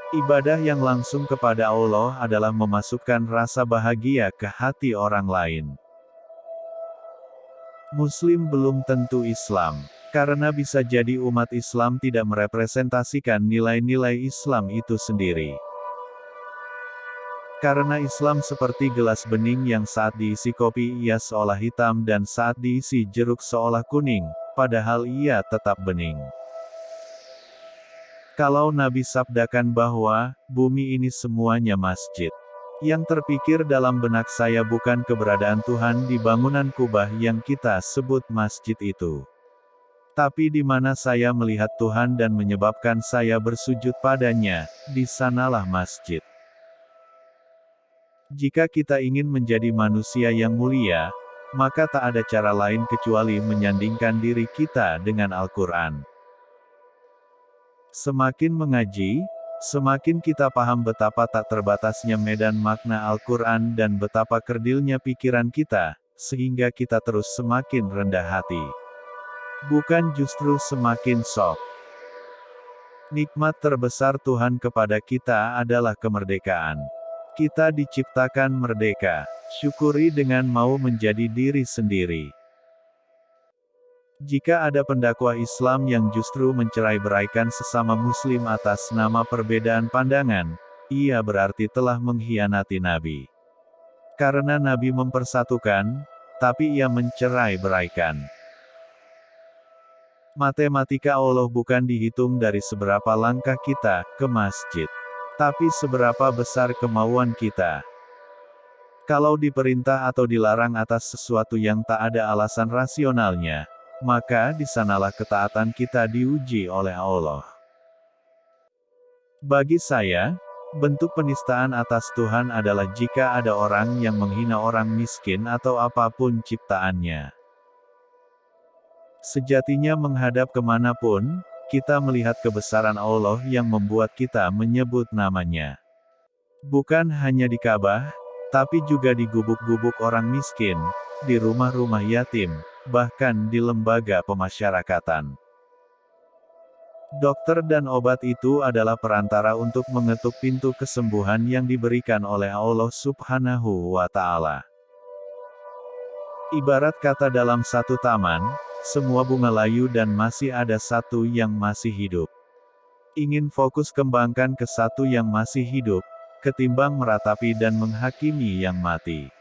Ibadah yang langsung kepada Allah adalah memasukkan rasa bahagia ke hati orang lain. Muslim belum tentu Islam, karena bisa jadi umat Islam tidak merepresentasikan nilai-nilai Islam itu sendiri. Karena Islam seperti gelas bening yang saat diisi kopi ia seolah hitam dan saat diisi jeruk seolah kuning, padahal ia tetap bening. Kalau Nabi sabdakan bahwa, bumi ini semuanya masjid. Yang terpikir dalam benak saya bukan keberadaan Tuhan di bangunan kubah yang kita sebut masjid itu. Tapi di mana saya melihat Tuhan dan menyebabkan saya bersujud padanya, di sanalah masjid. Jika kita ingin menjadi manusia yang mulia, maka tak ada cara lain kecuali menyandingkan diri kita dengan Al-Quran. Semakin mengaji, semakin kita paham betapa tak terbatasnya medan makna Al-Quran dan betapa kerdilnya pikiran kita, sehingga kita terus semakin rendah hati. Bukan justru semakin sok. Nikmat terbesar Tuhan kepada kita adalah kemerdekaan. Kita diciptakan merdeka. Syukuri dengan mau menjadi diri sendiri. Jika ada pendakwah Islam yang justru mencerai-beraikan sesama Muslim atas nama perbedaan pandangan, ia berarti telah mengkhianati Nabi. Karena Nabi mempersatukan, tapi ia mencerai-beraikan. Matematika Allah bukan dihitung dari seberapa langkah kita ke masjid, tapi seberapa besar kemauan kita. Kalau diperintah atau dilarang atas sesuatu yang tak ada alasan rasionalnya, maka di sanalah ketaatan kita diuji oleh Allah. Bagi saya, bentuk penistaan atas Tuhan adalah jika ada orang yang menghina orang miskin atau apapun ciptaannya. Sejatinya menghadap kemanapun, kita melihat kebesaran Allah yang membuat kita menyebut namanya. Bukan hanya di Ka'bah, tapi juga di gubuk-gubuk orang miskin, di rumah-rumah yatim, bahkan di lembaga pemasyarakatan. Dokter dan obat itu adalah perantara untuk mengetuk pintu kesembuhan yang diberikan oleh Allah Subhanahu wa Ta'ala. Ibarat kata dalam satu taman, semua bunga layu dan masih ada satu yang masih hidup. Ingin fokus kembangkan ke satu yang masih hidup, ketimbang meratapi dan menghakimi yang mati.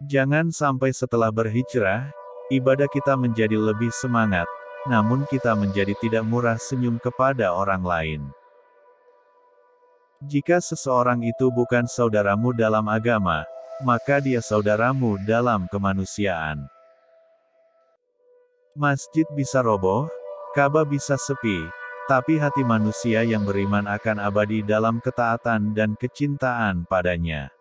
Jangan sampai setelah berhijrah, ibadah kita menjadi lebih semangat, namun kita menjadi tidak murah senyum kepada orang lain. Jika seseorang itu bukan saudaramu dalam agama, maka dia saudaramu dalam kemanusiaan. Masjid bisa roboh, Ka'bah bisa sepi, tapi hati manusia yang beriman akan abadi dalam ketaatan dan kecintaan padanya.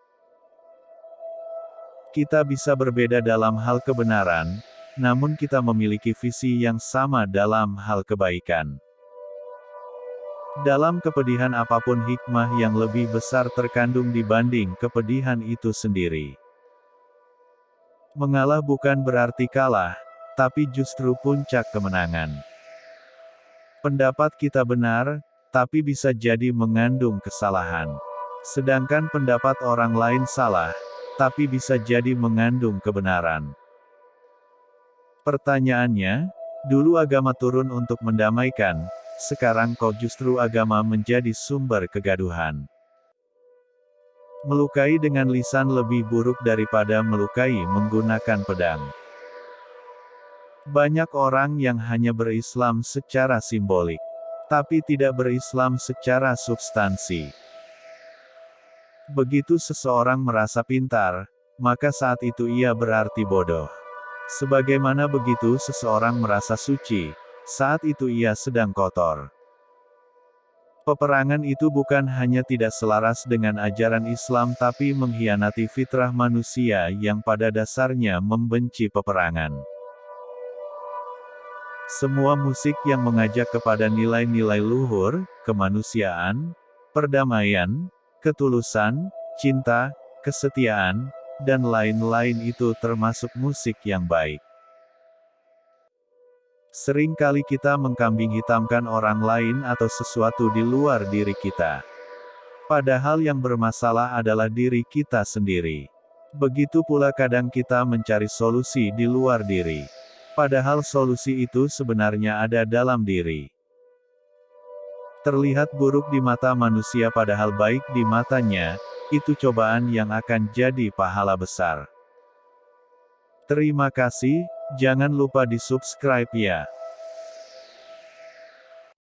Kita bisa berbeda dalam hal kebenaran, namun kita memiliki visi yang sama dalam hal kebaikan. Dalam kepedihan apapun hikmah yang lebih besar terkandung dibanding kepedihan itu sendiri. Mengalah bukan berarti kalah, tapi justru puncak kemenangan. Pendapat kita benar, tapi bisa jadi mengandung kesalahan. Sedangkan pendapat orang lain salah, tapi bisa jadi mengandung kebenaran. Pertanyaannya, dulu agama turun untuk mendamaikan, sekarang kok justru agama menjadi sumber kegaduhan. Melukai dengan lisan lebih buruk daripada melukai menggunakan pedang. Banyak orang yang hanya berislam secara simbolik, tapi tidak berislam secara substansi. Begitu seseorang merasa pintar, maka saat itu ia berarti bodoh. Sebagaimana begitu seseorang merasa suci, saat itu ia sedang kotor. Peperangan itu bukan hanya tidak selaras dengan ajaran Islam tapi mengkhianati fitrah manusia yang pada dasarnya membenci peperangan. Semua musik yang mengajak kepada nilai-nilai luhur, kemanusiaan, perdamaian, ketulusan, cinta, kesetiaan, dan lain-lain itu termasuk musik yang baik. Seringkali kita mengkambing hitamkan orang lain atau sesuatu di luar diri kita. Padahal yang bermasalah adalah diri kita sendiri. Begitu pula kadang kita mencari solusi di luar diri. Padahal solusi itu sebenarnya ada dalam diri. Terlihat buruk di mata manusia padahal baik di matanya, itu cobaan yang akan jadi pahala besar. Terima kasih, jangan lupa di subscribe ya.